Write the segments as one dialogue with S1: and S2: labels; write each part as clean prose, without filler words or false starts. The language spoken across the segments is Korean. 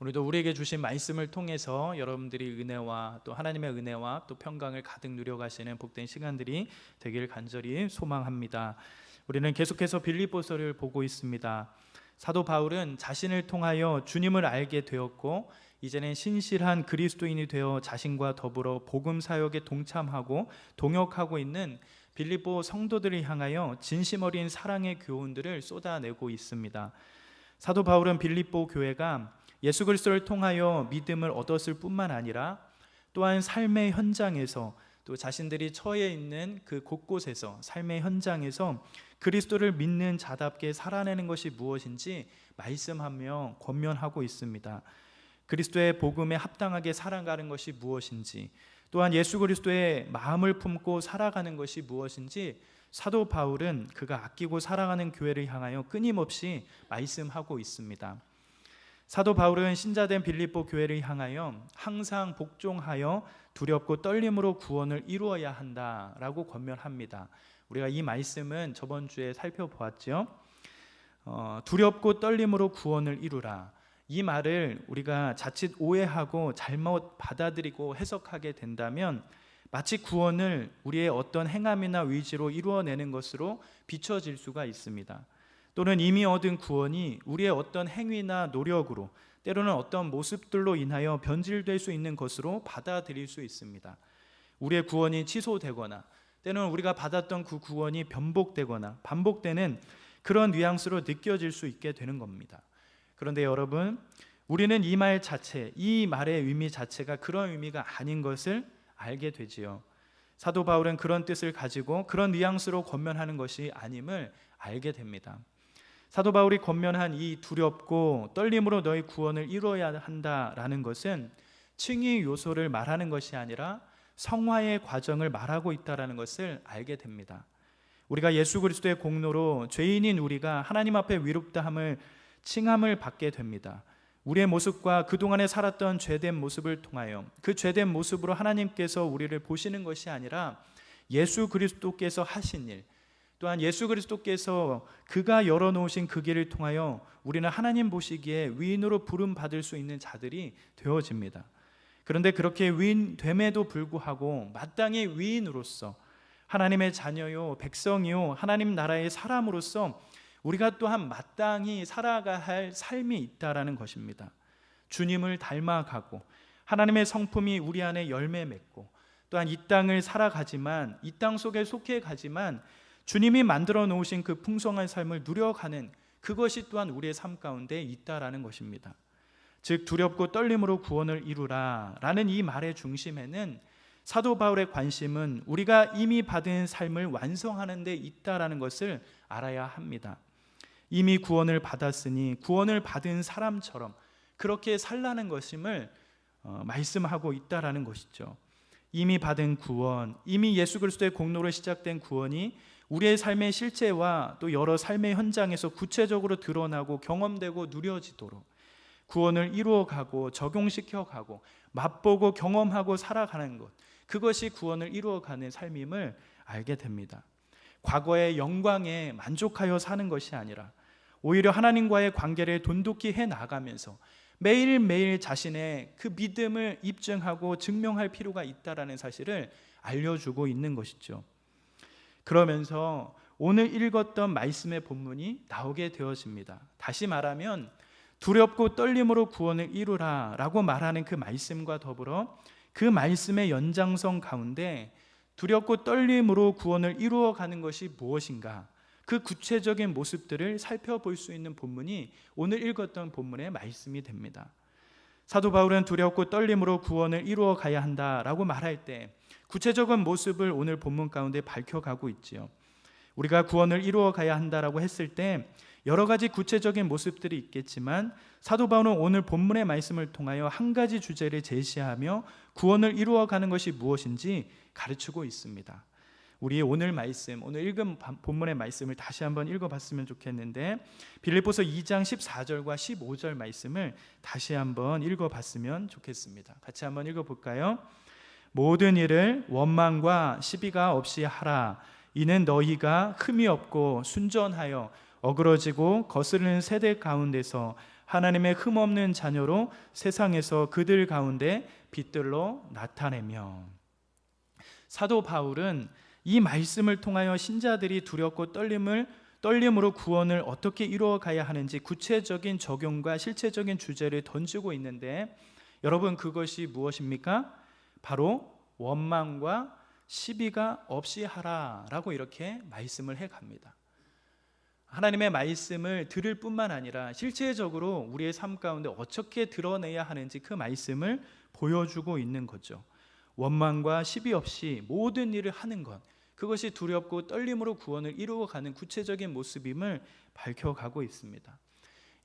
S1: 오늘도 우리에게 주신 말씀을 통해서 여러분들이 은혜와 또 하나님의 은혜와 또 평강을 가득 누려가시는 복된 시간들이 되길 간절히 소망합니다. 우리는 계속해서 빌립보서를 보고 있습니다. 사도 바울은 자신을 통하여 주님을 알게 되었고 이제는 신실한 그리스도인이 되어 자신과 더불어 복음 사역에 동참하고 동역하고 있는 빌립보 성도들을 향하여 진심 어린 사랑의 교훈들을 쏟아내고 있습니다. 사도 바울은 빌립보 교회가 예수 그리스도를 통하여 믿음을 얻었을 뿐만 아니라 또한 삶의 현장에서 또 자신들이 처해 있는 그 곳곳에서 삶의 현장에서 그리스도를 믿는 자답게 살아내는 것이 무엇인지 말씀하며 권면하고 있습니다. 그리스도의 복음에 합당하게 살아가는 것이 무엇인지, 또한 예수 그리스도의 마음을 품고 살아가는 것이 무엇인지 사도 바울은 그가 아끼고 살아가는 교회를 향하여 끊임없이 말씀하고 있습니다. 사도 바울은 신자된 빌립보 교회를 향하여 항상 복종하여 두렵고 떨림으로 구원을 이루어야 한다라고 권면합니다. 우리가 이 말씀은 저번 주에 살펴보았죠. 두렵고 떨림으로 구원을 이루라. 이 말을 우리가 자칫 오해하고 잘못 받아들이고 해석하게 된다면 마치 구원을 우리의 어떤 행함이나 의지로 이루어내는 것으로 비춰질 수가 있습니다. 또는 이미 얻은 구원이 우리의 어떤 행위나 노력으로, 때로는 어떤 모습들로 인하여 변질될 수 있는 것으로 받아들일 수 있습니다. 우리의 구원이 취소되거나 때로는 우리가 받았던 그 구원이 변복되거나 반복되는 그런 뉘앙스로 느껴질 수 있게 되는 겁니다. 그런데 여러분, 우리는 이 말 자체, 이 말의 의미 자체가 그런 의미가 아닌 것을 알게 되지요. 사도 바울은 그런 뜻을 가지고 그런 뉘앙스로 권면하는 것이 아님을 알게 됩니다. 사도 바울이 권면한 이 두렵고 떨림으로 너희 구원을 이루어야 한다라는 것은 칭의 요소를 말하는 것이 아니라 성화의 과정을 말하고 있다는 것을 알게 됩니다. 우리가 예수 그리스도의 공로로 죄인인 우리가 하나님 앞에 위롭다함을 칭함을 받게 됩니다. 우리의 모습과 그동안에 살았던 죄된 모습을 통하여 그 죄된 모습으로 하나님께서 우리를 보시는 것이 아니라 예수 그리스도께서 하신 일, 또한 예수 그리스도께서 그가 열어놓으신 그 길을 통하여 우리는 하나님 보시기에 위인으로 부름받을 수 있는 자들이 되어집니다. 그런데 그렇게 위인됨에도 불구하고 마땅히 위인으로서 하나님의 자녀요 백성이요 하나님 나라의 사람으로서 우리가 또한 마땅히 살아가야 할 삶이 있다라는 것입니다. 주님을 닮아가고 하나님의 성품이 우리 안에 열매 맺고 또한 이 땅을 살아가지만 이 땅 속에 속해 가지만 주님이 만들어 놓으신 그 풍성한 삶을 누려가는 그것이 또한 우리의 삶 가운데 있다라는 것입니다. 즉 두렵고 떨림으로 구원을 이루라 라는 이 말의 중심에는 사도 바울의 관심은 우리가 이미 받은 삶을 완성하는 데 있다라는 것을 알아야 합니다. 이미 구원을 받았으니 구원을 받은 사람처럼 그렇게 살라는 것임을 말씀하고 있다라는 것이죠. 이미 받은 구원, 이미 예수 그리스도의 공로로 시작된 구원이 우리의 삶의 실체와 또 여러 삶의 현장에서 구체적으로 드러나고 경험되고 누려지도록 구원을 이루어가고 적용시켜가고 맛보고 경험하고 살아가는 것, 그것이 구원을 이루어가는 삶임을 알게 됩니다. 과거의 영광에 만족하여 사는 것이 아니라 오히려 하나님과의 관계를 돈독히 해나가면서 매일매일 자신의 그 믿음을 입증하고 증명할 필요가 있다는 사실을 알려주고 있는 것이죠. 그러면서 오늘 읽었던 말씀의 본문이 나오게 되어집니다. 다시 말하면 두렵고 떨림으로 구원을 이루라 라고 말하는 그 말씀과 더불어 그 말씀의 연장선 가운데 두렵고 떨림으로 구원을 이루어가는 것이 무엇인가, 그 구체적인 모습들을 살펴볼 수 있는 본문이 오늘 읽었던 본문의 말씀이 됩니다. 사도 바울은 두렵고 떨림으로 구원을 이루어 가야 한다라고 말할 때 구체적인 모습을 오늘 본문 가운데 밝혀가고 있지요. 우리가 구원을 이루어 가야 한다라고 했을 때 여러 가지 구체적인 모습들이 있겠지만 사도 바울은 오늘 본문의 말씀을 통하여 한 가지 주제를 제시하며 구원을 이루어 가는 것이 무엇인지 가르치고 있습니다. 우리 오늘 말씀, 오늘 읽은 본문의 말씀을 다시 한번 읽어봤으면 좋겠는데 빌립보서 2장 14절과 15절 말씀을 다시 한번 읽어봤으면 좋겠습니다. 같이 한번 읽어볼까요? 모든 일을 원망과 시비가 없이 하라. 이는 너희가 흠이 없고 순전하여 어그러지고 거스르는 세대 가운데서 하나님의 흠없는 자녀로 세상에서 그들 가운데 빛들로 나타내며. 사도 바울은 이 말씀을 통하여 신자들이 두렵고 떨림으로 구원을 어떻게 이루어가야 하는지 구체적인 적용과 실체적인 주제를 던지고 있는데, 여러분, 그것이 무엇입니까? 바로 원망과 시비가 없이 하라라고 이렇게 말씀을 해갑니다. 하나님의 말씀을 들을 뿐만 아니라 실제적으로 우리의 삶 가운데 어떻게 드러내야 하는지 그 말씀을 보여주고 있는 거죠. 원망과 시비 없이 모든 일을 하는 것, 그것이 두렵고 떨림으로 구원을 이루어가는 구체적인 모습임을 밝혀가고 있습니다.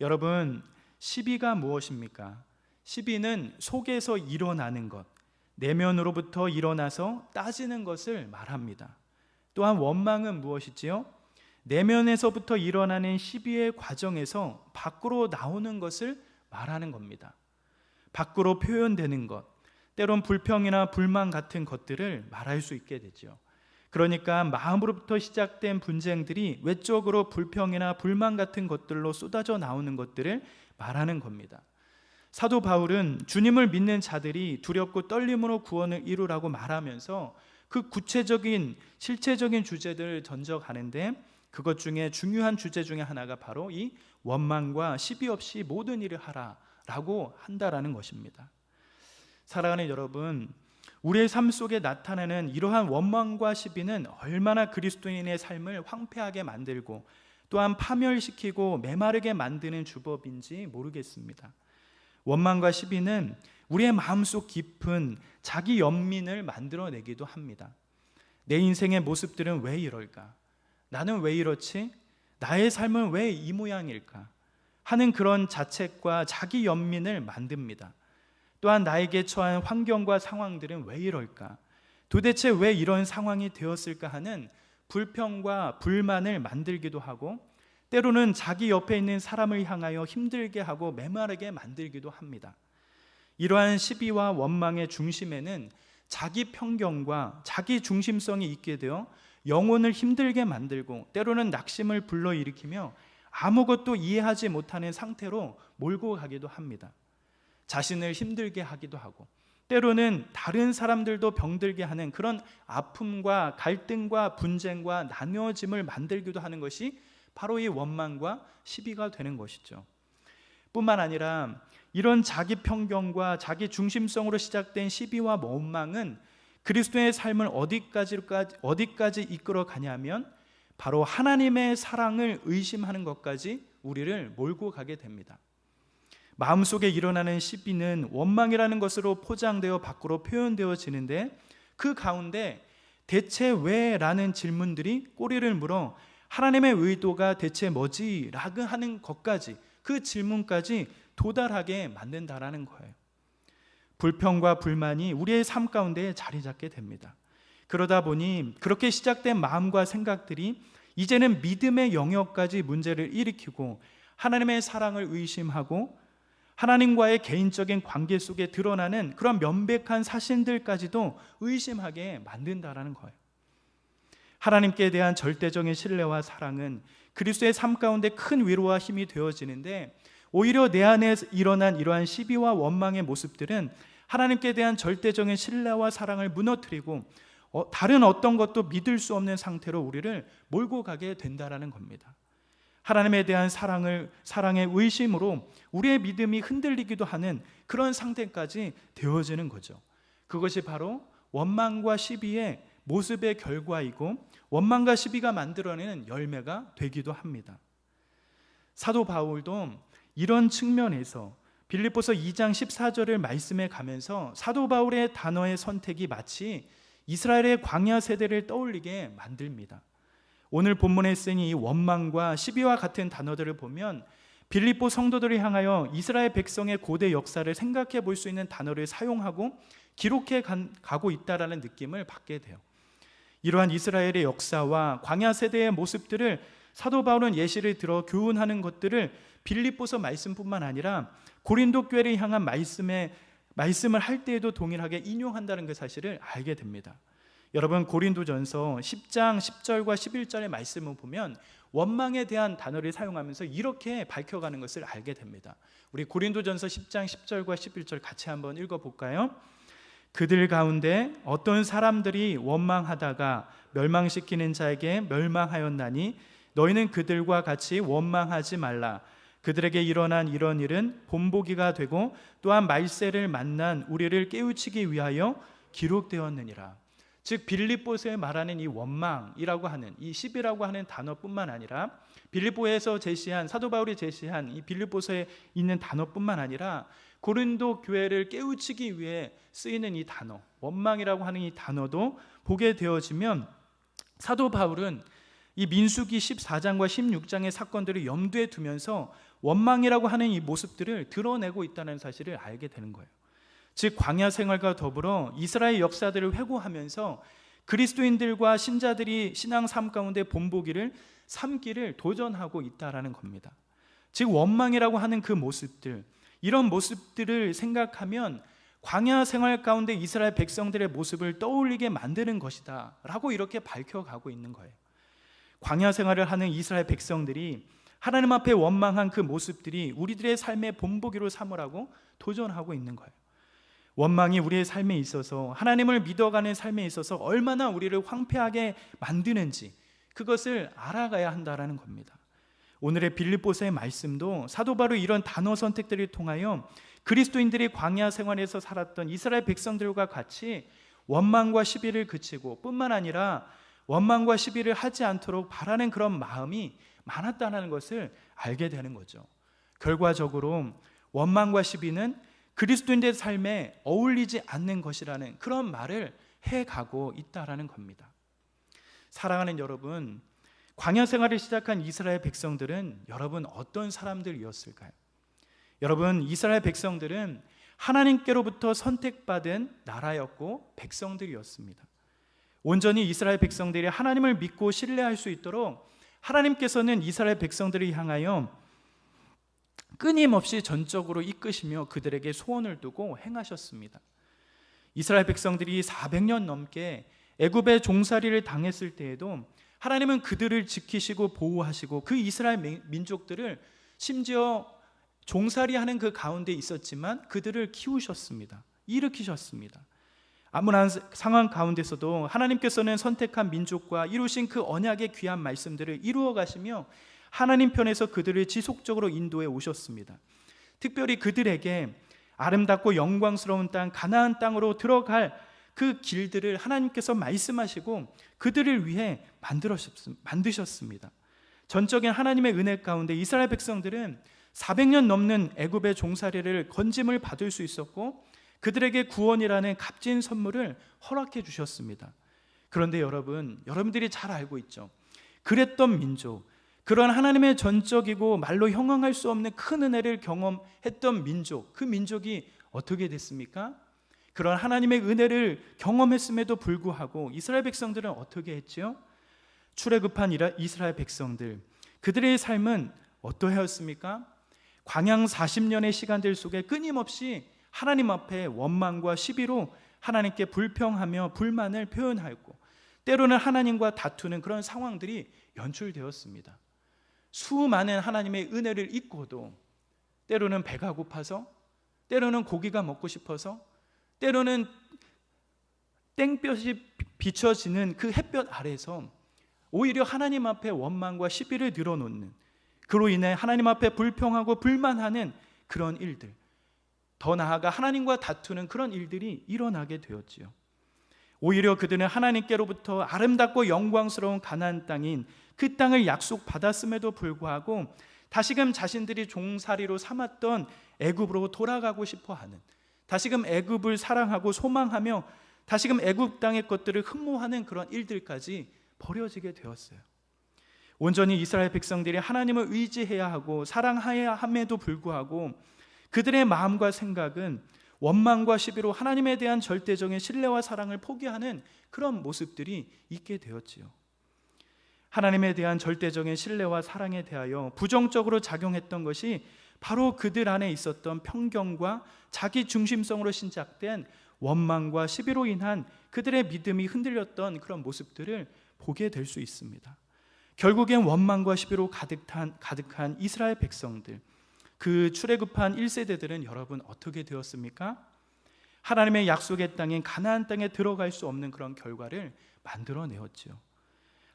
S1: 여러분, 시비가 무엇입니까? 시비는 속에서 일어나는 것, 내면으로부터 일어나서 따지는 것을 말합니다. 또한 원망은 무엇이지요? 내면에서부터 일어나는 시비의 과정에서 밖으로 나오는 것을 말하는 겁니다. 밖으로 표현되는 것, 때론 불평이나 불만 같은 것들을 말할 수 있게 되죠. 그러니까 마음으로부터 시작된 분쟁들이 외적으로 불평이나 불만 같은 것들로 쏟아져 나오는 것들을 말하는 겁니다. 사도 바울은 주님을 믿는 자들이 두렵고 떨림으로 구원을 이루라고 말하면서 그 구체적인 실체적인 주제들을 던져가는데, 그것 중에 중요한 주제 중에 하나가 바로 이 원망과 시비 없이 모든 일을 하라라고 한다라는 것입니다. 사랑하는 여러분, 우리의 삶 속에 나타나는 이러한 원망과 시비는 얼마나 그리스도인의 삶을 황폐하게 만들고 또한 파멸시키고 메마르게 만드는 주법인지 모르겠습니다. 원망과 시비는 우리의 마음속 깊은 자기 연민을 만들어내기도 합니다. 내 인생의 모습들은 왜 이럴까? 나는 왜 이렇지? 나의 삶은 왜 이 모양일까? 하는 그런 자책과 자기 연민을 만듭니다. 또한 나에게 처한 환경과 상황들은 왜 이럴까? 도대체 왜 이런 상황이 되었을까 하는 불평과 불만을 만들기도 하고, 때로는 자기 옆에 있는 사람을 향하여 힘들게 하고 메마르게 만들기도 합니다. 이러한 시비와 원망의 중심에는 자기 편견과 자기 중심성이 있게 되어 영혼을 힘들게 만들고 때로는 낙심을 불러일으키며 아무것도 이해하지 못하는 상태로 몰고 가기도 합니다. 자신을 힘들게 하기도 하고 때로는 다른 사람들도 병들게 하는 그런 아픔과 갈등과 분쟁과 나누어짐을 만들기도 하는 것이 바로 이 원망과 시비가 되는 것이죠. 뿐만 아니라 이런 자기 편견과 자기 중심성으로 시작된 시비와 원망은 그리스도의 삶을 어디까지 이끌어 가냐면 바로 하나님의 사랑을 의심하는 것까지 우리를 몰고 가게 됩니다. 마음속에 일어나는 시비는 원망이라는 것으로 포장되어 밖으로 표현되어지는데, 그 가운데 대체 왜? 라는 질문들이 꼬리를 물어 하나님의 의도가 대체 뭐지? 라고 하는 것까지, 그 질문까지 도달하게 만든다라는 거예요. 불평과 불만이 우리의 삶 가운데 자리 잡게 됩니다. 그러다 보니 그렇게 시작된 마음과 생각들이 이제는 믿음의 영역까지 문제를 일으키고 하나님의 사랑을 의심하고 하나님과의 개인적인 관계 속에 드러나는 그런 명백한 사실들까지도 의심하게 만든다라는 거예요. 하나님께 대한 절대적인 신뢰와 사랑은 그리스도의 삶 가운데 큰 위로와 힘이 되어지는데, 오히려 내 안에 일어난 이러한 시비와 원망의 모습들은 하나님께 대한 절대적인 신뢰와 사랑을 무너뜨리고 다른 어떤 것도 믿을 수 없는 상태로 우리를 몰고 가게 된다라는 겁니다. 하나님에 대한 사랑의 의심으로 우리의 믿음이 흔들리기도 하는 그런 상태까지 되어지는 거죠. 그것이 바로 원망과 시비의 모습의 결과이고 원망과 시비가 만들어내는 열매가 되기도 합니다. 사도 바울도 이런 측면에서 빌립보서 2장 14절을 말씀해 가면서 사도 바울의 단어의 선택이 마치 이스라엘의 광야 세대를 떠올리게 만듭니다. 오늘 본문에 쓰인 이 원망과 시비와 같은 단어들을 보면 빌립보 성도들을 향하여 이스라엘 백성의 고대 역사를 생각해 볼 수 있는 단어를 사용하고 기록해 가고 있다라는 느낌을 받게 돼요. 이러한 이스라엘의 역사와 광야 세대의 모습들을 사도 바울은 예시를 들어 교훈하는 것들을 빌립보서 말씀뿐만 아니라 고린도 교회를 향한 말씀을 할 때에도 동일하게 인용한다는 그 사실을 알게 됩니다. 여러분, 고린도전서 10장 10절과 11절의 말씀을 보면 원망에 대한 단어를 사용하면서 이렇게 밝혀가는 것을 알게 됩니다. 우리 고린도전서 10장 10절과 11절 같이 한번 읽어볼까요? 그들 가운데 어떤 사람들이 원망하다가 멸망시키는 자에게 멸망하였나니 너희는 그들과 같이 원망하지 말라. 그들에게 일어난 이런 일은 본보기가 되고 또한 말세를 만난 우리를 깨우치기 위하여 기록되었느니라. 즉 빌립보서에 말하는 이 원망이라고 하는 이 시비라고 하는 단어뿐만 아니라 빌립보에서 제시한 사도 바울이 제시한 이 빌립보서에 있는 단어뿐만 아니라 고린도 교회를 깨우치기 위해 쓰이는 이 단어 원망이라고 하는 이 단어도 보게 되어지면 사도 바울은 이 민수기 14장과 16장의 사건들을 염두에 두면서 원망이라고 하는 이 모습들을 드러내고 있다는 사실을 알게 되는 거예요. 즉 광야 생활과 더불어 이스라엘 역사들을 회고하면서 그리스도인들과 신자들이 신앙 삶 가운데 본보기를 삼기를 도전하고 있다라는 겁니다. 즉 원망이라고 하는 그 모습들, 이런 모습들을 생각하면 광야 생활 가운데 이스라엘 백성들의 모습을 떠올리게 만드는 것이다 라고 이렇게 밝혀가고 있는 거예요. 광야 생활을 하는 이스라엘 백성들이 하나님 앞에 원망한 그 모습들이 우리들의 삶의 본보기로 삼으라고 도전하고 있는 거예요. 원망이 우리의 삶에 있어서 하나님을 믿어가는 삶에 있어서 얼마나 우리를 황폐하게 만드는지 그것을 알아가야 한다는 겁니다. 오늘의 빌립보서의 말씀도 사도 바울이 이런 단어 선택들을 통하여 그리스도인들이 광야 생활에서 살았던 이스라엘 백성들과 같이 원망과 시비를 그치고 뿐만 아니라 원망과 시비를 하지 않도록 바라는 그런 마음이 많았다는 것을 알게 되는 거죠. 결과적으로 원망과 시비는 그리스도인들의 삶에 어울리지 않는 것이라는 그런 말을 해가고 있다는 겁니다. 사랑하는 여러분, 광야 생활을 시작한 이스라엘 백성들은 여러분 어떤 사람들이었을까요? 여러분, 이스라엘 백성들은 하나님께로부터 선택받은 나라였고 백성들이었습니다. 온전히 이스라엘 백성들이 하나님을 믿고 신뢰할 수 있도록 하나님께서는 이스라엘 백성들을 향하여 끊임없이 전적으로 이끄시며 그들에게 소원을 두고 행하셨습니다. 이스라엘 백성들이 400년 넘게 애굽의 종살이를 당했을 때에도 하나님은 그들을 지키시고 보호하시고 그 이스라엘 민족들을 심지어 종살이하는 그 가운데 있었지만 그들을 키우셨습니다. 일으키셨습니다. 암울한 상황 가운데서도 하나님께서는 선택한 민족과 이루신 그 언약의 귀한 말씀들을 이루어 가시며 하나님 편에서 그들을 지속적으로 인도해 오셨습니다. 특별히 그들에게 아름답고 영광스러운 땅 가나안 땅으로 들어갈 그 길들을 하나님께서 말씀하시고 그들을 위해 만드셨습니다. 전적인 하나님의 은혜 가운데 이스라엘 백성들은 400년 넘는 애굽의 종살이를 건짐을 받을 수 있었고 그들에게 구원이라는 값진 선물을 허락해 주셨습니다. 그런데 여러분들이 잘 알고 있죠. 그랬던 민족, 그런 하나님의 전적이고 말로 형용할 수 없는 큰 은혜를 경험했던 민족, 그 민족이 어떻게 됐습니까? 그런 하나님의 은혜를 경험했음에도 불구하고 이스라엘 백성들은 어떻게 했지요? 출애굽한 이스라엘 백성들, 그들의 삶은 어떠하였습니까? 광야 40년의 시간들 속에 끊임없이 하나님 앞에 원망과 시비로 하나님께 불평하며 불만을 표현하였고 때로는 하나님과 다투는 그런 상황들이 연출되었습니다. 수많은 하나님의 은혜를 잊고도 때로는 배가 고파서, 때로는 고기가 먹고 싶어서, 때로는 땡볕이 비춰지는 그 햇볕 아래서 오히려 하나님 앞에 원망과 시비를 늘어놓는, 그로 인해 하나님 앞에 불평하고 불만하는 그런 일들, 더 나아가 하나님과 다투는 그런 일들이 일어나게 되었지요. 오히려 그들은 하나님께로부터 아름답고 영광스러운 가나안 땅인 그 땅을 약속받았음에도 불구하고 다시금 자신들이 종살이로 삼았던 애굽으로 돌아가고 싶어하는, 다시금 애굽을 사랑하고 소망하며 다시금 애굽 땅의 것들을 흠모하는 그런 일들까지 벌어지게 되었어요. 온전히 이스라엘 백성들이 하나님을 의지해야 하고 사랑해야 함에도 불구하고 그들의 마음과 생각은 원망과 시비로 하나님에 대한 절대적인 신뢰와 사랑을 포기하는 그런 모습들이 있게 되었지요. 하나님에 대한 절대적인 신뢰와 사랑에 대하여 부정적으로 작용했던 것이 바로 그들 안에 있었던 편견과 자기 중심성으로 시작된 원망과 시비로 인한 그들의 믿음이 흔들렸던 그런 모습들을 보게 될 수 있습니다. 결국엔 원망과 시비로 가득한 이스라엘 백성들, 그 출애굽한 1세대들은 여러분 어떻게 되었습니까? 하나님의 약속의 땅인 가나안 땅에 들어갈 수 없는 그런 결과를 만들어내었죠.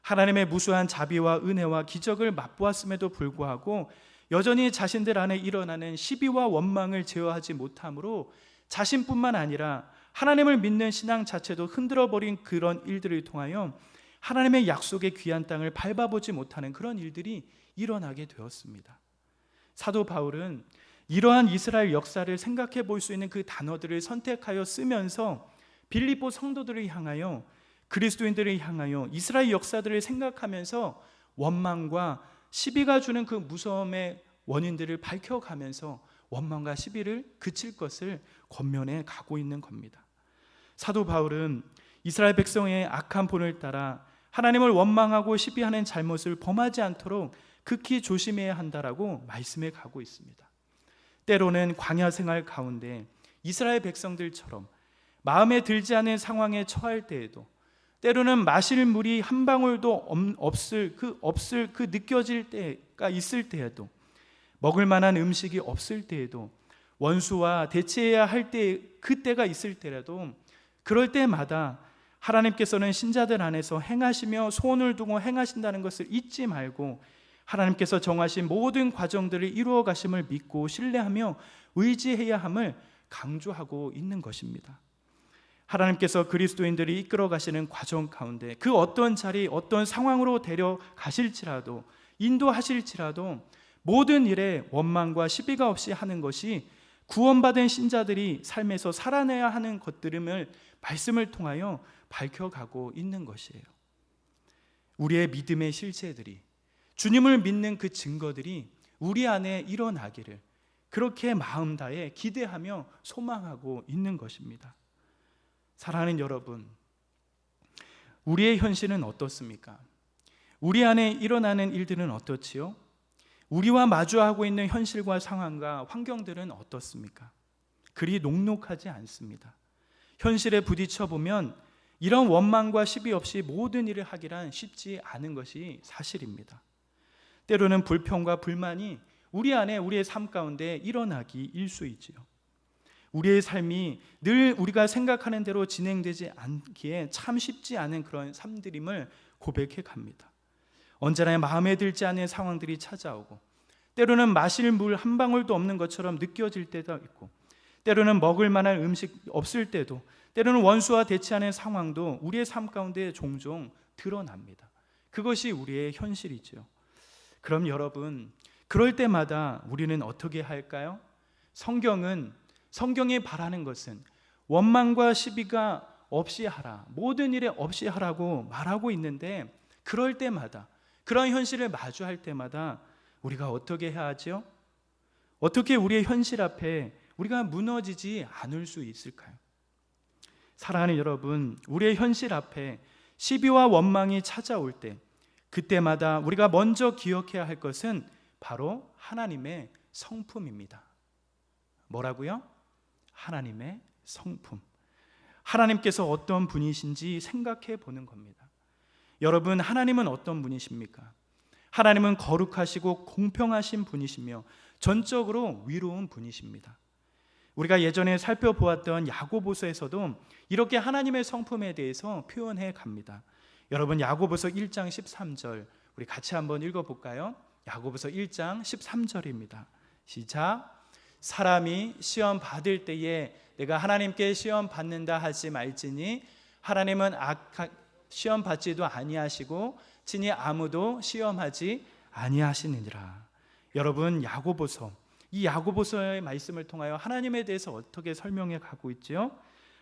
S1: 하나님의 무수한 자비와 은혜와 기적을 맛보았음에도 불구하고 여전히 자신들 안에 일어나는 시비와 원망을 제어하지 못함으로 자신뿐만 아니라 하나님을 믿는 신앙 자체도 흔들어버린 그런 일들을 통하여 하나님의 약속의 귀한 땅을 밟아보지 못하는 그런 일들이 일어나게 되었습니다. 사도 바울은 이러한 이스라엘 역사를 생각해 볼 수 있는 그 단어들을 선택하여 쓰면서 빌립보 성도들을 향하여, 그리스도인들을 향하여 이스라엘 역사들을 생각하면서 원망과 시비가 주는 그 무서움의 원인들을 밝혀가면서 원망과 시비를 그칠 것을 권면해 가고 있는 겁니다. 사도 바울은 이스라엘 백성의 악한 본을 따라 하나님을 원망하고 시비하는 잘못을 범하지 않도록 극히 조심해야 한다라고 말씀해 가고 있습니다. 때로는 광야 생활 가운데 이스라엘 백성들처럼 마음에 들지 않은 상황에 처할 때에도, 때로는 마실 물이 한 방울도 없을 그 느껴질 때가 있을 때에도, 먹을 만한 음식이 없을 때에도, 원수와 대치해야 할 때 그때가 있을 때라도, 그럴 때마다 하나님께서는 신자들 안에서 행하시며 소원을 두고 행하신다는 것을 잊지 말고 하나님께서 정하신 모든 과정들을 이루어 가심을 믿고 신뢰하며 의지해야 함을 강조하고 있는 것입니다. 하나님께서 그리스도인들이 이끌어 가시는 과정 가운데 그 어떤 자리, 어떤 상황으로 데려가실지라도, 인도하실지라도 모든 일에 원망과 시비가 없이 하는 것이 구원받은 신자들이 삶에서 살아내야 하는 것들임을 말씀을 통하여 밝혀가고 있는 것이에요. 우리의 믿음의 실체들이, 주님을 믿는 그 증거들이 우리 안에 일어나기를 그렇게 마음 다해 기대하며 소망하고 있는 것입니다. 사랑하는 여러분, 우리의 현실은 어떻습니까? 우리 안에 일어나는 일들은 어떻지요? 우리와 마주하고 있는 현실과 상황과 환경들은 어떻습니까? 그리 녹록하지 않습니다. 현실에 부딪혀 보면 이런 원망과 시비 없이 모든 일을 하기란 쉽지 않은 것이 사실입니다. 때로는 불평과 불만이 우리 안에, 우리의 삶 가운데 일어나기 일쑤이지요. 우리의 삶이 늘 우리가 생각하는 대로 진행되지 않기에 참 쉽지 않은 그런 삶들임을 고백해 갑니다. 언제나 마음에 들지 않는 상황들이 찾아오고, 때로는 마실 물 한 방울도 없는 것처럼 느껴질 때도 있고, 때로는 먹을 만한 음식 없을 때도, 때로는 원수와 대치하는 상황도 우리의 삶 가운데 종종 드러납니다. 그것이 우리의 현실이죠. 그럼 여러분, 그럴 때마다 우리는 어떻게 할까요? 성경이 바라는 것은 원망과 시비가 없이 하라, 모든 일에 없이 하라고 말하고 있는데, 그럴 때마다, 그런 현실을 마주할 때마다 우리가 어떻게 해야 하죠? 어떻게 우리의 현실 앞에 우리가 무너지지 않을 수 있을까요? 사랑하는 여러분, 우리의 현실 앞에 시비와 원망이 찾아올 때, 그때마다 우리가 먼저 기억해야 할 것은 바로 하나님의 성품입니다. 뭐라고요? 하나님의 성품. 하나님께서 어떤 분이신지 생각해 보는 겁니다. 여러분, 하나님은 어떤 분이십니까? 하나님은 거룩하시고 공평하신 분이시며 전적으로 위로운 분이십니다. 우리가 예전에 살펴보았던 야고보서에서도 이렇게 하나님의 성품에 대해서 표현해 갑니다. 여러분, 야고보서 1장 13절 우리 같이 한번 읽어볼까요? 야고보서 1장 13절입니다. 시작. 사람이 시험 받을 때에 내가 하나님께 시험 받는다 하지 말지니 하나님은 시험 받지도 아니하시고 친히 아무도 시험하지 아니하시느니라. 여러분, 이 야고보서의 말씀을 통하여 하나님에 대해서 어떻게 설명해 가고 있죠?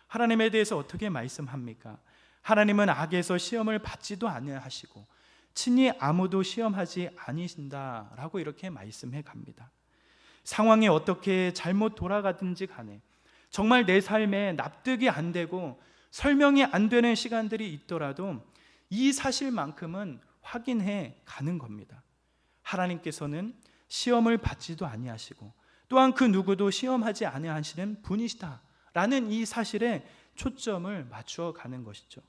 S1: 하나님에 대해서 어떻게 말씀합니까? 하나님은 악에서 시험을 받지도 아니하시고 친히 아무도 시험하지 아니신다라고 이렇게 말씀해 갑니다. 상황이 어떻게 잘못 돌아가든지 간에 정말 내 삶에 납득이 안 되고 설명이 안 되는 시간들이 있더라도 이 사실만큼은 확인해 가는 겁니다. 하나님께서는 시험을 받지도 아니하시고 또한 그 누구도 시험하지 아니하시는 분이시다라는 이 사실에 초점을 맞추어 가는 것이죠.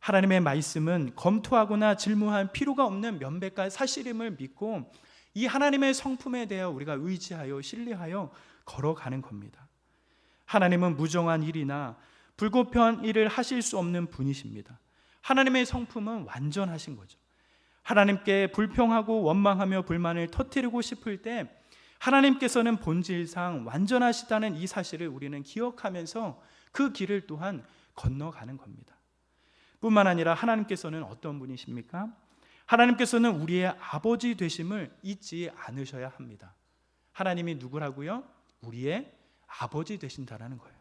S1: 하나님의 말씀은 검토하거나 질문할 필요가 없는 명백한 사실임을 믿고 이 하나님의 성품에 대하여 우리가 의지하여 신뢰하여 걸어가는 겁니다. 하나님은 무정한 일이나 불공평한 일을 하실 수 없는 분이십니다. 하나님의 성품은 완전하신 거죠. 하나님께 불평하고 원망하며 불만을 터뜨리고 싶을 때 하나님께서는 본질상 완전하시다는 이 사실을 우리는 기억하면서 그 길을 또한 건너가는 겁니다. 뿐만 아니라 하나님께서는 어떤 분이십니까? 하나님께서는 우리의 아버지 되심을 잊지 않으셔야 합니다. 하나님이 누구라고요? 우리의 아버지 되신다라는 거예요.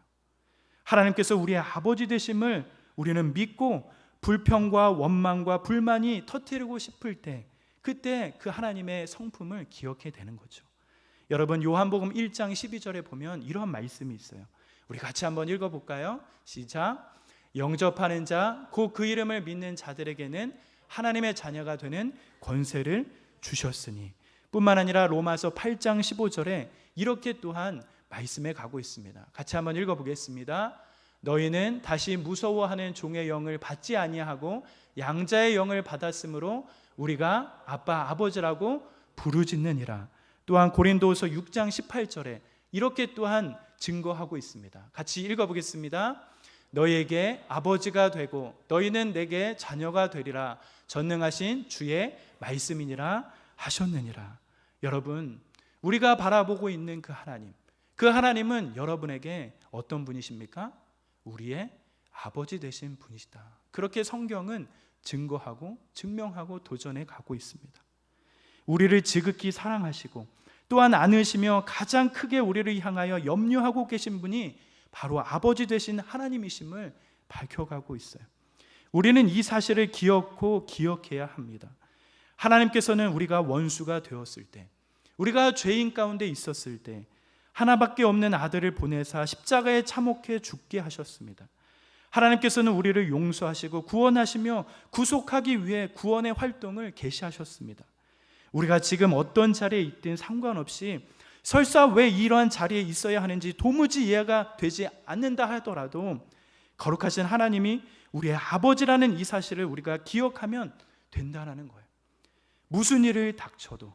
S1: 하나님께서 우리의 아버지 되심을 우리는 믿고 불평과 원망과 불만이 터뜨리고 싶을 때 그때 그 하나님의 성품을 기억해야 되는 거죠. 여러분, 요한복음 1장 12절에 보면 이런 말씀이 있어요. 우리 같이 한번 읽어볼까요? 시작. 영접하는 자, 곧 그 이름을 믿는 자들에게는 하나님의 자녀가 되는 권세를 주셨으니. 뿐만 아니라 로마서 8장 15절에 이렇게 또한 말씀해 가고 있습니다. 같이 한번 읽어보겠습니다. 너희는 다시 무서워하는 종의 영을 받지 아니하고 양자의 영을 받았으므로 우리가 아빠 아버지라고 부르짖느니라. 또한 고린도서 6장 18절에 이렇게 또한 증거하고 있습니다. 같이 읽어보겠습니다. 너희에게 아버지가 되고 너희는 내게 자녀가 되리라. 전능하신 주의 말씀이니라 하셨느니라. 여러분, 우리가 바라보고 있는 그 하나님, 그 하나님은 여러분에게 어떤 분이십니까? 우리의 아버지 되신 분이시다. 그렇게 성경은 증거하고 증명하고 도전해 가고 있습니다. 우리를 지극히 사랑하시고 또한 안으시며 가장 크게 우리를 향하여 염려하고 계신 분이 바로 아버지 되신 하나님이심을 밝혀가고 있어요. 우리는 이 사실을 기억고 기억해야 합니다. 하나님께서는 우리가 원수가 되었을 때, 우리가 죄인 가운데 있었을 때 하나밖에 없는 아들을 보내사 십자가에 참혹해 죽게 하셨습니다. 하나님께서는 우리를 용서하시고 구원하시며 구속하기 위해 구원의 활동을 개시하셨습니다. 우리가 지금 어떤 자리에 있든 상관없이 설사 왜 이러한 자리에 있어야 하는지 도무지 이해가 되지 않는다 하더라도 거룩하신 하나님이 우리의 아버지라는 이 사실을 우리가 기억하면 된다는 거예요. 무슨 일을 닥쳐도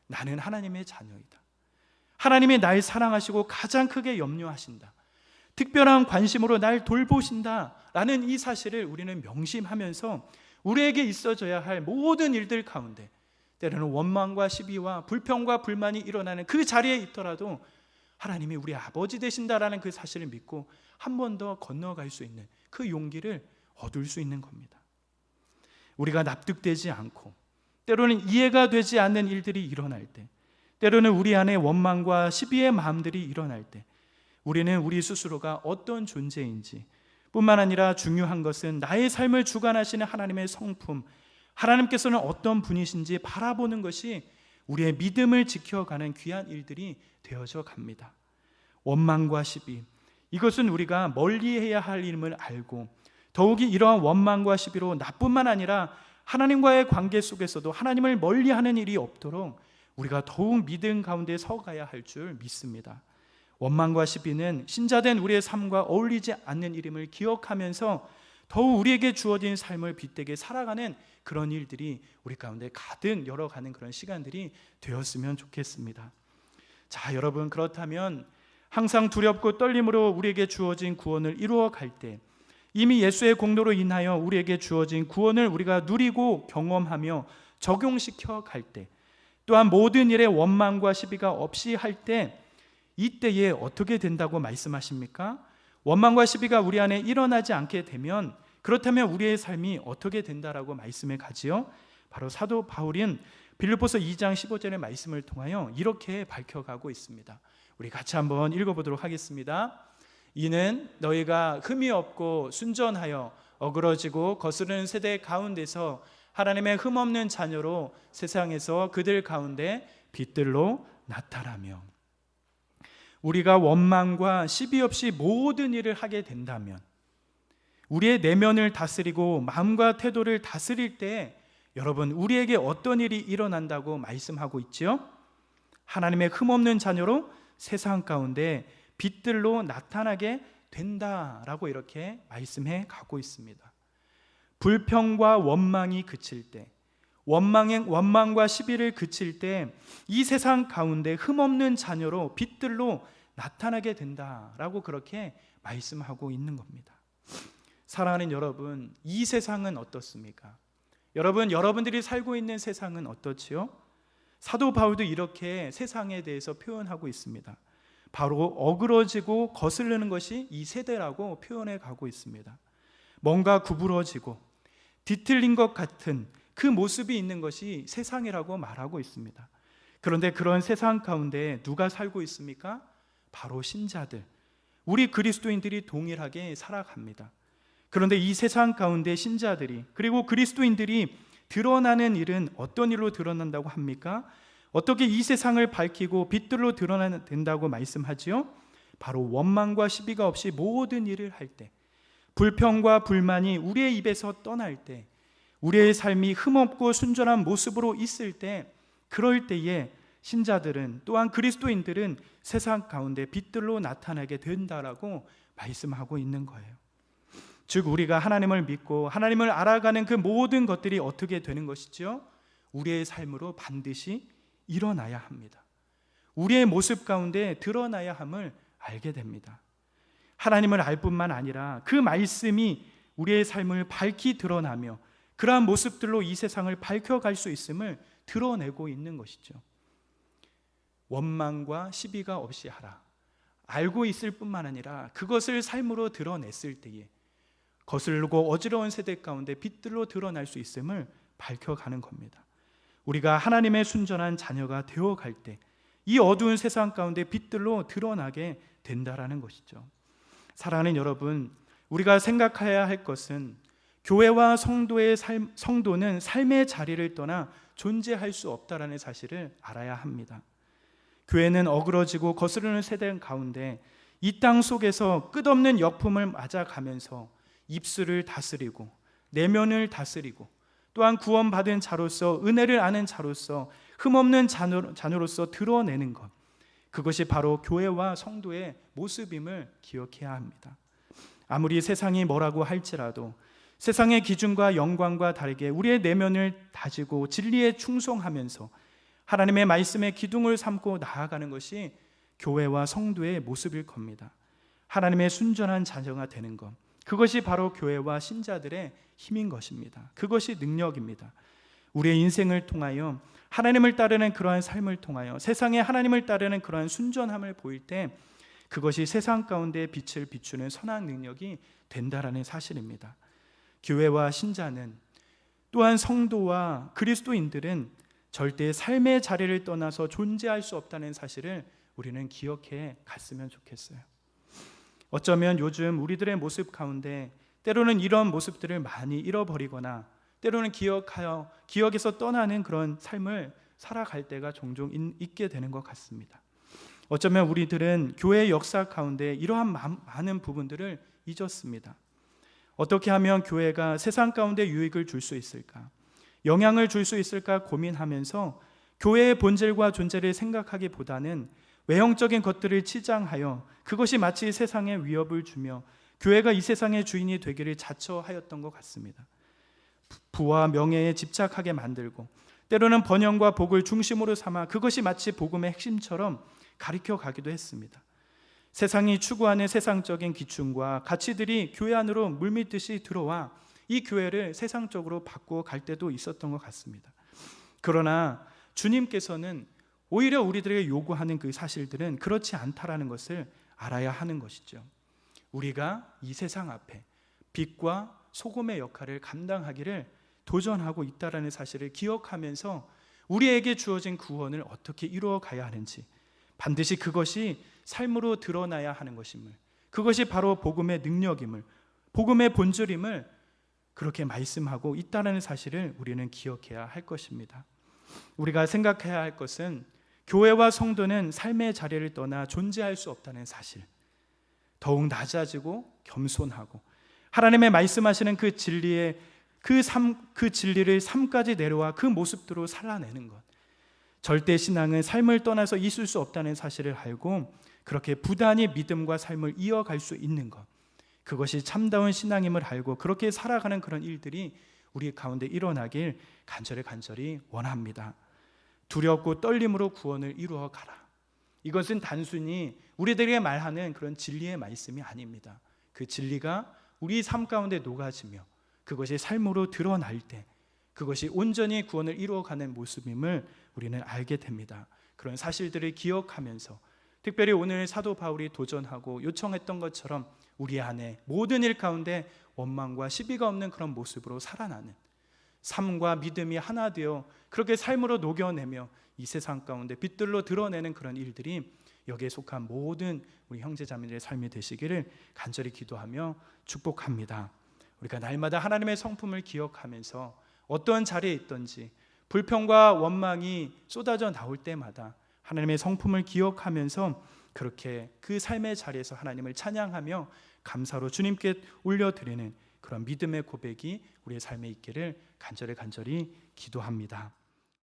S1: 나는 하나님의 자녀이다. 하나님이 날 사랑하시고 가장 크게 염려하신다. 특별한 관심으로 날 돌보신다 라는 이 사실을 우리는 명심하면서 우리에게 있어져야 할 모든 일들 가운데 때로는 원망과 시비와 불평과 불만이 일어나는 그 자리에 있더라도 하나님이 우리 아버지 되신다라는 그 사실을 믿고 한 번 더 건너갈 수 있는 그 용기를 얻을 수 있는 겁니다. 우리가 납득되지 않고 때로는 이해가 되지 않는 일들이 일어날 때, 때로는 우리 안에 원망과 시비의 마음들이 일어날 때 우리는 우리 스스로가 어떤 존재인지 뿐만 아니라 중요한 것은 나의 삶을 주관하시는 하나님의 성품, 하나님께서는 어떤 분이신지 바라보는 것이 우리의 믿음을 지켜가는 귀한 일들이 되어져 갑니다. 원망과 시비, 이것은 우리가 멀리해야 할 일임을 알고 더욱이 이러한 원망과 시비로 나뿐만 아니라 하나님과의 관계 속에서도 하나님을 멀리하는 일이 없도록 우리가 더욱 믿음 가운데 서가야 할 줄 믿습니다. 원망과 시비는 신자된 우리의 삶과 어울리지 않는 일임을 기억하면서 더욱 우리에게 주어진 삶을 빗대게 살아가는 그런 일들이 우리 가운데 가득 열어가는 그런 시간들이 되었으면 좋겠습니다. 자, 여러분, 그렇다면 항상 두렵고 떨림으로 우리에게 주어진 구원을 이루어 갈 때, 이미 예수의 공로로 인하여 우리에게 주어진 구원을 우리가 누리고 경험하며 적용시켜 갈 때, 또한 모든 일에 원망과 시비가 없이 할 때, 이때에 어떻게 된다고 말씀하십니까? 원망과 시비가 우리 안에 일어나지 않게 되면, 그렇다면 우리의 삶이 어떻게 된다라고 말씀해 가지요? 바로 사도 바울은 빌립보서 2장 15절의 말씀을 통하여 이렇게 밝혀가고 있습니다. 우리 같이 한번 읽어보도록 하겠습니다. 이는 너희가 흠이 없고 순전하여 어그러지고 거스르는 세대 가운데서 하나님의 흠없는 자녀로 세상에서 그들 가운데 빛들로 나타나며, 우리가 원망과 시비 없이 모든 일을 하게 된다면, 우리의 내면을 다스리고 마음과 태도를 다스릴 때 여러분, 우리에게 어떤 일이 일어난다고 말씀하고 있지요? 하나님의 흠없는 자녀로 세상 가운데 빛들로 나타나게 된다라고 이렇게 말씀해 가고 있습니다. 불평과 원망이 그칠 때, 원망과 시비를 그칠 때 이 세상 가운데 흠없는 자녀로 빛들로 나타나게 된다라고 그렇게 말씀하고 있는 겁니다. 사랑하는 여러분, 이 세상은 어떻습니까? 여러분들이 살고 있는 세상은 어떻지요? 사도 바울도 이렇게 세상에 대해서 표현하고 있습니다. 바로 어그러지고 거스르는 것이 이 세대라고 표현해 가고 있습니다. 뭔가 구부러지고 뒤틀린 것 같은 그 모습이 있는 것이 세상이라고 말하고 있습니다. 그런데 그런 세상 가운데 누가 살고 있습니까? 바로 신자들, 우리 그리스도인들이 동일하게 살아갑니다. 그런데 이 세상 가운데 신자들이, 그리고 그리스도인들이 드러나는 일은 어떤 일로 드러난다고 합니까? 어떻게 이 세상을 밝히고 빛들로 드러나야 된다고 말씀하지요? 바로 원망과 시비가 없이 모든 일을 할 때, 불평과 불만이 우리의 입에서 떠날 때, 우리의 삶이 흠없고 순전한 모습으로 있을 때, 그럴 때에 신자들은, 또한 그리스도인들은 세상 가운데 빛들로 나타나게 된다라고 말씀하고 있는 거예요. 즉, 우리가 하나님을 믿고 하나님을 알아가는 그 모든 것들이 어떻게 되는 것이죠? 우리의 삶으로 반드시 일어나야 합니다. 우리의 모습 가운데 드러나야 함을 알게 됩니다. 하나님을 알 뿐만 아니라 그 말씀이 우리의 삶을 밝히 드러나며 그러한 모습들로 이 세상을 밝혀갈 수 있음을 드러내고 있는 것이죠. 원망과 시비가 없이 하라. 알고 있을 뿐만 아니라 그것을 삶으로 드러냈을 때에 거슬고 어지러운 세대 가운데 빛들로 드러날 수 있음을 밝혀가는 겁니다. 우리가 하나님의 순전한 자녀가 되어갈 때 이 어두운 세상 가운데 빛들로 드러나게 된다라는 것이죠. 사랑하는 여러분, 우리가 생각해야 할 것은 교회와 성도는 삶의 자리를 떠나 존재할 수 없다라는 사실을 알아야 합니다. 교회는 어그러지고 거스르는 세대 가운데 이 땅 속에서 끝없는 역품을 맞아가면서 입술을 다스리고 내면을 다스리고 또한 구원받은 자로서, 은혜를 아는 자로서, 흠없는 자녀로서 드러내는 것, 그것이 바로 교회와 성도의 모습임을 기억해야 합니다. 아무리 세상이 뭐라고 할지라도 세상의 기준과 영광과 다르게 우리의 내면을 다지고 진리에 충성하면서 하나님의 말씀에 기둥을 삼고 나아가는 것이 교회와 성도의 모습일 겁니다. 하나님의 순전한 자녀가 되는 것, 그것이 바로 교회와 신자들의 힘인 것입니다. 그것이 능력입니다. 우리의 인생을 통하여 하나님을 따르는 그러한 삶을 통하여 세상에 하나님을 따르는 그러한 순전함을 보일 때 그것이 세상 가운데 빛을 비추는 선한 능력이 된다라는 사실입니다. 교회와 신자는, 또한 성도와 그리스도인들은 절대 삶의 자리를 떠나서 존재할 수 없다는 사실을 우리는 기억해 갔으면 좋겠어요. 어쩌면 요즘 우리들의 모습 가운데 때로는 이런 모습들을 많이 잃어버리거나 때로는 기억에서 떠나는 그런 삶을 살아갈 때가 종종 있게 되는 것 같습니다. 어쩌면 우리들은 교회의 역사 가운데 이러한 많은 부분들을 잊었습니다. 어떻게 하면 교회가 세상 가운데 유익을 줄 수 있을까, 영향을 줄 수 있을까 고민하면서 교회의 본질과 존재를 생각하기보다는 외형적인 것들을 치장하여 그것이 마치 세상에 위협을 주며 교회가 이 세상의 주인이 되기를 자처하였던 것 같습니다. 부와 명예에 집착하게 만들고 때로는 번영과 복을 중심으로 삼아 그것이 마치 복음의 핵심처럼 가리켜 가기도 했습니다. 세상이 추구하는 세상적인 기준과 가치들이 교회 안으로 물밀듯이 들어와 이 교회를 세상적으로 바꾸어 갈 때도 있었던 것 같습니다. 그러나 주님께서는 오히려 우리들에게 요구하는 그 사실들은 그렇지 않다라는 것을 알아야 하는 것이죠. 우리가 이 세상 앞에 빛과 소금의 역할을 감당하기를 도전하고 있다라는 사실을 기억하면서 우리에게 주어진 구원을 어떻게 이루어 가야 하는지, 반드시 그것이 삶으로 드러나야 하는 것임을, 그것이 바로 복음의 능력임을, 복음의 본질임을 그렇게 말씀하고 있다는 사실을 우리는 기억해야 할 것입니다. 우리가 생각해야 할 것은 교회와 성도는 삶의 자리를 떠나 존재할 수 없다는 사실, 더욱 낮아지고 겸손하고 하나님의 말씀하시는 그 진리의 그 진리를 삶까지 내려와 그 모습대로 살아내는 것, 절대 신앙은 삶을 떠나서 있을 수 없다는 사실을 알고 그렇게 부단히 믿음과 삶을 이어갈 수 있는 것, 그것이 참다운 신앙임을 알고 그렇게 살아가는 그런 일들이 우리 가운데 일어나길 간절히 원합니다. 두렵고 떨림으로 구원을 이루어 가라. 이것은 단순히 우리들에게 말하는 그런 진리의 말씀이 아닙니다. 그 진리가 우리 삶 가운데 녹아지며 그것이 삶으로 드러날 때 그것이 온전히 구원을 이루어가는 모습임을 우리는 알게 됩니다. 그런 사실들을 기억하면서 특별히 오늘 사도 바울이 도전하고 요청했던 것처럼 우리 안에 모든 일 가운데 원망과 시비가 없는 그런 모습으로 살아나는 삶과 믿음이 하나 되어 그렇게 삶으로 녹여내며 이 세상 가운데 빛들로 드러내는 그런 일들이 여기에 속한 모든 우리 형제자매들의 삶이 되시기를 간절히 기도하며 축복합니다. 우리가 날마다 하나님의 성품을 기억하면서 어떠한 자리에 있든지 불평과 원망이 쏟아져 나올 때마다 하나님의 성품을 기억하면서 그렇게 그 삶의 자리에서 하나님을 찬양하며 감사로 주님께 올려드리는 그런 믿음의 고백이 우리의 삶에 있기를 간절히 기도합니다.